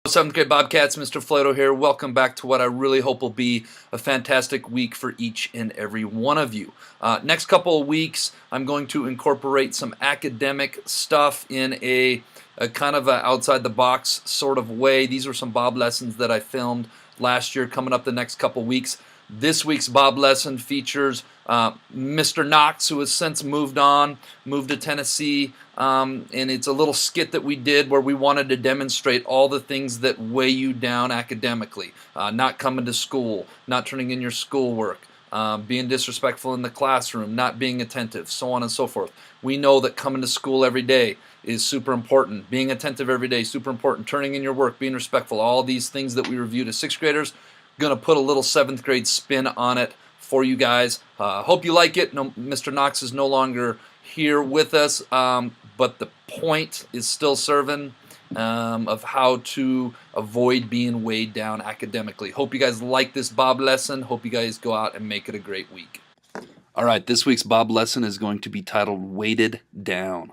Seventh grade Bobcats, Mr. Flato here. Welcome back to what I really hope will be a fantastic week for each and every one of you. Next couple of weeks, I'm going to incorporate some academic stuff in a kind of a outside the box sort of way. These were some Bob lessons that I filmed last year coming up the next couple of weeks. This week's Bob lesson features Mr. Knox, who has since moved to Tennessee, and it's a little skit that we did where we wanted to demonstrate all the things that weigh you down academically. Not coming to school, not turning in your schoolwork, being disrespectful in the classroom, not being attentive, so on and so forth. We know that coming to school every day is super important. Being attentive every day is super important. Turning in your work, being respectful, all these things that we reviewed as sixth graders. Going to put a little seventh grade spin on it for you guys. Hope you like it. No, Mr. Knox is no longer here with us, but the point is still serving of how to avoid being weighed down academically. Hope you guys like this Bob lesson. Hope you guys go out and make it a great week. All right, this week's Bob lesson is going to be titled Weighted Down.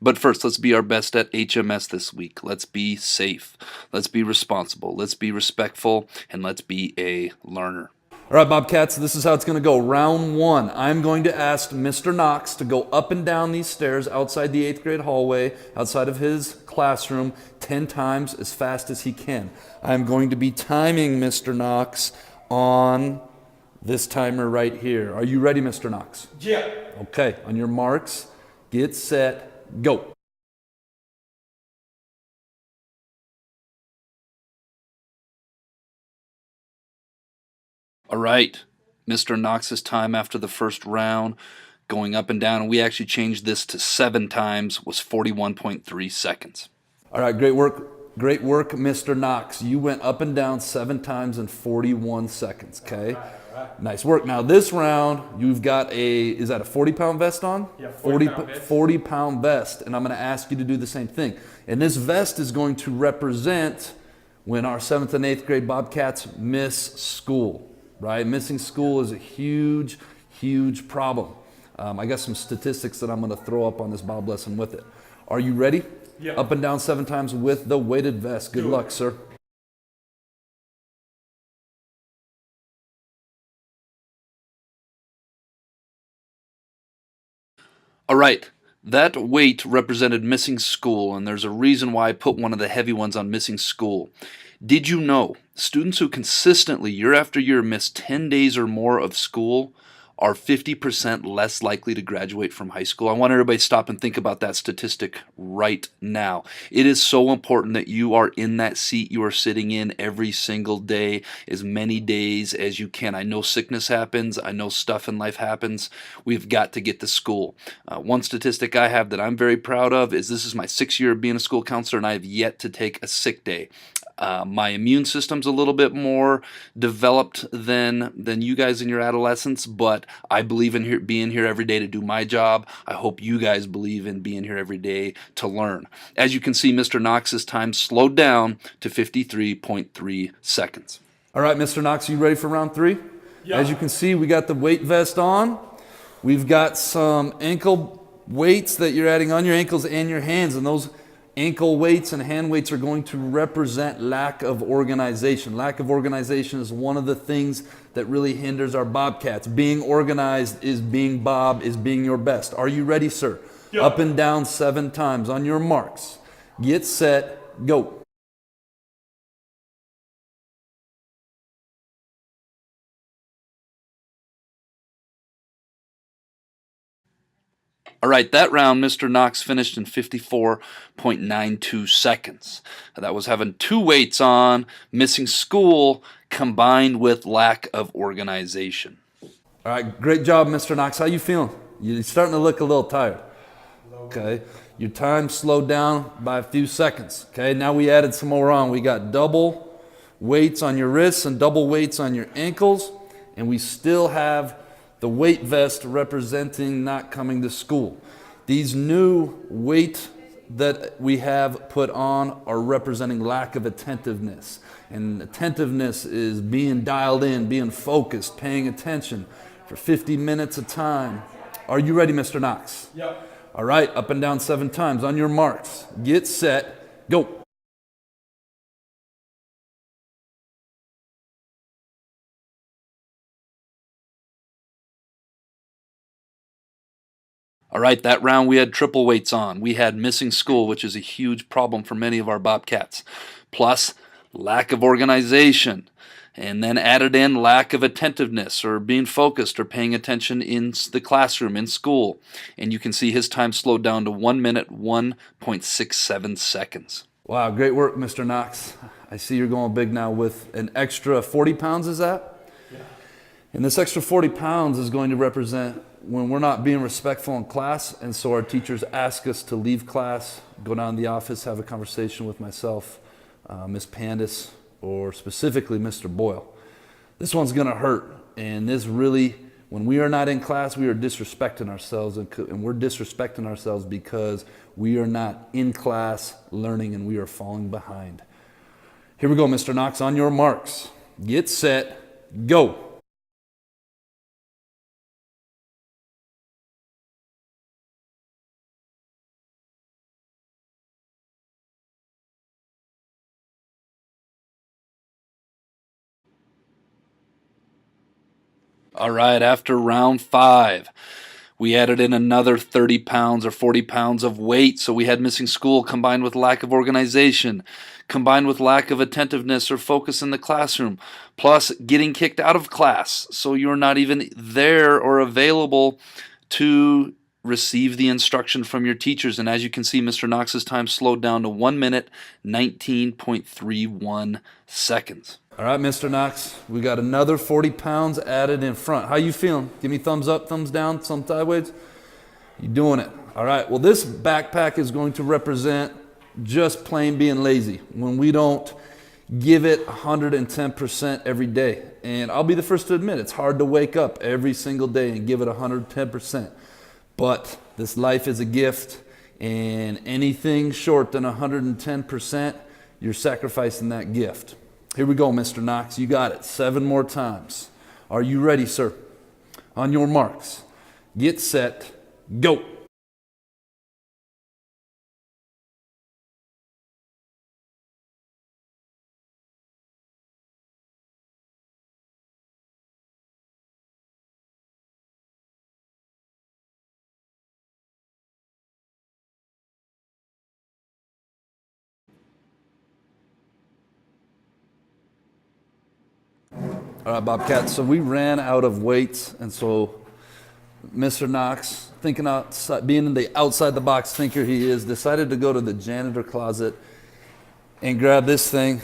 But first, let's be our best at HMS this week. Let's be safe. Let's be responsible. Let's be respectful. And let's be a learner. All right, Bobcats, this is how it's going to go. Round one, I'm going to ask Mr. Knox to go up and down these stairs outside the 8th grade hallway, outside of his classroom, 10 times as fast as he can. I'm going to be timing Mr. Knox on this timer right here. Are you ready, Mr. Knox? Yeah. Okay, on your marks, get set. Go. All right, Mr. Knox's time after the first round, going up and down, and we actually changed this to 7 times, was 41.3 seconds. All right, great work, Mr. Knox. You went up and down 7 times in 41 seconds, okay? All right. Nice work. Now this round, you've got is that a 40-pound vest on? Yeah, 40-pound vest, and I'm going to ask you to do the same thing. And this vest is going to represent when our 7th and 8th grade Bobcats miss school, right? Missing school is a huge, huge problem. I got some statistics that I'm going to throw up on this Bob lesson with it. Are you ready? Yeah. Up and down 7 times with the weighted vest. Good luck, sir. All right, that weight represented missing school, and there's a reason why I put one of the heavy ones on missing school. Did you know students who consistently, year after year, miss 10 days or more of school are 50% less likely to graduate from high school? I want everybody to stop and think about that statistic right now. It is so important that you are in that seat you are sitting in every single day, as many days as you can. I know sickness happens. I know stuff in life happens. We've got to get to school. One statistic I have that I'm very proud of is this is my 6th year of being a school counselor, and I have yet to take a sick day. My immune system's a little bit more developed than you guys in your adolescence, but I believe in being here every day to do my job. I hope you guys believe in being here every day to learn. As you can see, Mr. Knox's time slowed down to 53.3 seconds. All right, Mr. Knox, are you ready for round 3? Yeah. As you can see, we got the weight vest on. We've got some ankle weights that you're adding on your ankles and your hands, and those ankle weights and hand weights are going to represent lack of organization. Lack of organization is one of the things that really hinders our Bobcats. Being organized is being Bob, is being your best. Are you ready, sir? Yep. Up and down 7 times. On your marks, get set, go. All right, that round, Mr. Knox finished in 54.92 seconds. That was having 2 weights on, missing school, combined with lack of organization. All right, great job, Mr. Knox. How you feeling? You're starting to look a little tired. Okay, your time slowed down by a few seconds. Okay, now we added some more on. We got double weights on your wrists and double weights on your ankles, and we still have the weight vest representing not coming to school. These new weight that we have put on are representing lack of attentiveness. And attentiveness is being dialed in, being focused, paying attention for 50 minutes a time. Are you ready, Mr. Knox? Yep. All right, up and down 7 times. On your marks, get set, go. All right, that round we had triple weights on. We had missing school, which is a huge problem for many of our Bobcats, plus lack of organization, and then added in lack of attentiveness or being focused or paying attention in the classroom, in school. And you can see his time slowed down to 1 minute, 1.67 seconds. Wow, great work, Mr. Knox. I see you're going big now with an extra 40 pounds, is that? Yeah. And this extra 40 pounds is going to represent when we're not being respectful in class, and so our teachers ask us to leave class, go down to the office, have a conversation with myself, Miss Pandis, or specifically Mr. Boyle. This one's gonna hurt, and this really, when we are not in class, we are disrespecting ourselves, and we're disrespecting ourselves because we are not in class learning and we are falling behind. Here we go, Mr. Knox, on your marks. Get set, go. All right, after round 5, we added in another 30 pounds or 40 pounds of weight. So we had missing school combined with lack of organization, combined with lack of attentiveness or focus in the classroom, plus getting kicked out of class. So you're not even there or available to receive the instruction from your teachers. And as you can see, Mr. Knox's time slowed down to 1 minute, 19.31 seconds. All right, Mr. Knox, we got another 40 pounds added in front. How you feeling? Give me thumbs up, thumbs down, some sideways. You doing it. All right, well, this backpack is going to represent just plain being lazy when we don't give it 110% every day. And I'll be the first to admit, it's hard to wake up every single day and give it 110%. But this life is a gift, and anything short than 110%, you're sacrificing that gift. Here we go, Mr. Knox. You got it. 7 more times. Are you ready, sir? On your marks. Get set. Go. All right, Bobcats, so we ran out of weights, and so Mr. Knox, thinking outside, being the outside the box thinker he is, decided to go to the janitor closet and grab this thing.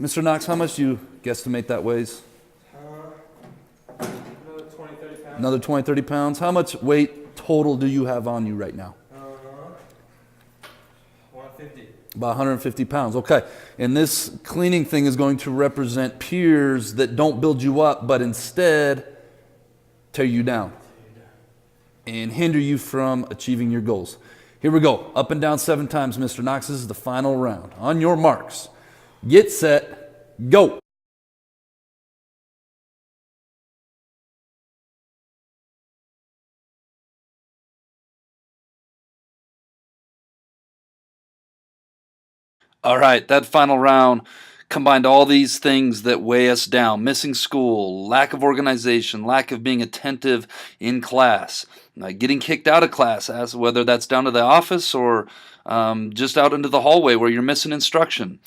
Mr. Knox, how much do you guesstimate that weighs? Another 20, 30 pounds. Another 20, 30 pounds. How much weight total do you have on you right now? 150. About 150 pounds. Okay. And this cleaning thing is going to represent peers that don't build you up, but instead tear you down and hinder you from achieving your goals. Here we go. Up and down 7 times, Mr. Knox. This is the final round. On your marks. Get set. Go. All right, that final round combined all these things that weigh us down: missing school, lack of organization, lack of being attentive in class, getting kicked out of class, as whether that's down to the office or just out into the hallway where you're missing instruction,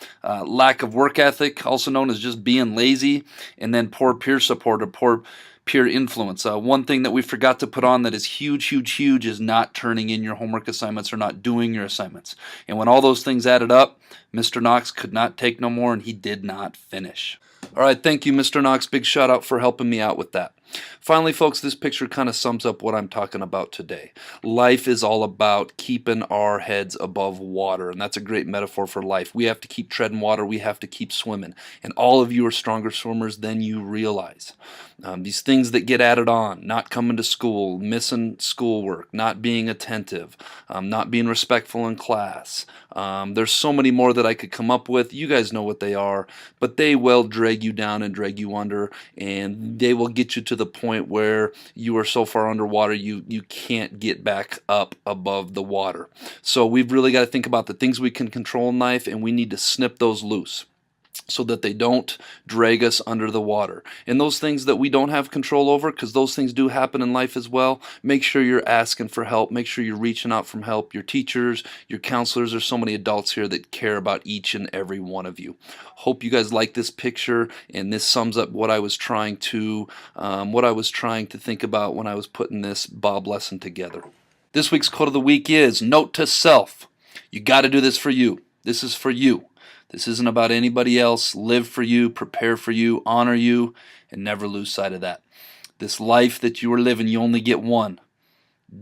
lack of work ethic, also known as just being lazy, and then poor peer support or poor peer influence. One thing that we forgot to put on that is huge, huge, huge is not turning in your homework assignments or not doing your assignments. And when all those things added up, Mr. Knox could not take no more, and he did not finish. All right, thank you, Mr. Knox. Big shout out for helping me out with that. Finally, folks, this picture kind of sums up what I'm talking about today. Life is all about keeping our heads above water, and that's a great metaphor for life. We have to keep treading water. We have to keep swimming, and all of you are stronger swimmers than you realize. These things that get added on: not coming to school, missing schoolwork, not being attentive, not being respectful in class. There's so many more that I could come up with. You guys know what they are, but they will drag you down and drag you under, and they will get you to the point where you are so far underwater you can't get back up above the water. So we've really got to think about the things we can control in life, and we need to snip those loose. so that they don't drag us under the water. And those things that we don't have control over, because those things do happen in life as well, make sure you're asking for help. Make sure you're reaching out for help. Your teachers, your counselors, there's so many adults here that care about each and every one of you. Hope you guys like this picture, and this sums up what I was trying to think about when I was putting this Bob lesson together. This week's quote of the week is, note to self, you got to do this for you. This is for you. This isn't about anybody else. Live for you, prepare for you, honor you, and never lose sight of that. This life that you are living, you only get one.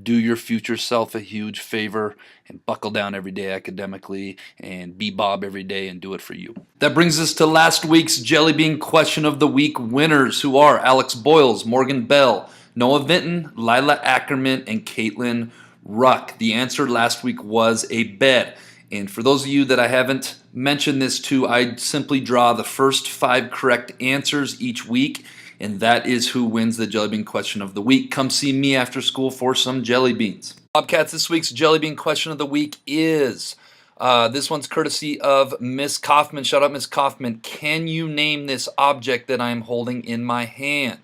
Do your future self a huge favor and buckle down every day academically and be Bob every day and do it for you. That brings us to last week's Jellybean Question of the Week winners, who are Alex Boyles, Morgan Bell, Noah Vinton, Lila Ackerman, and Caitlin Ruck. The answer last week was a bet. And for those of you that I haven't mentioned this to, I simply draw the first 5 correct answers each week, and that is who wins the Jellybean Question of the Week. Come see me after school for some jelly beans. Bobcats, this week's Jellybean Question of the Week is, this one's courtesy of Miss Kaufman. Shout out, Miss Kaufman. Can you name this object that I'm holding in my hand?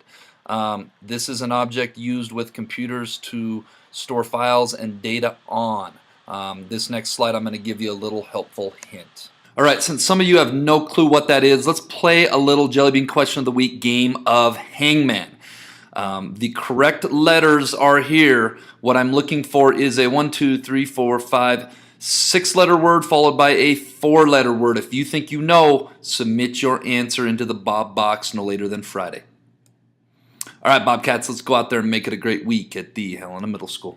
This is an object used with computers to store files and data on. This next slide, I'm going to give you a little helpful hint. All right, since some of you have no clue what that is, let's play a little Jellybean Question of the Week game of Hangman. The correct letters are here. What I'm looking for is a 1, 2, 3, 4, 5, 6-letter word followed by a 4-letter word. If you think you know, submit your answer into the Bob box no later than Friday. All right, Bobcats, let's go out there and make it a great week at the Helena Middle School.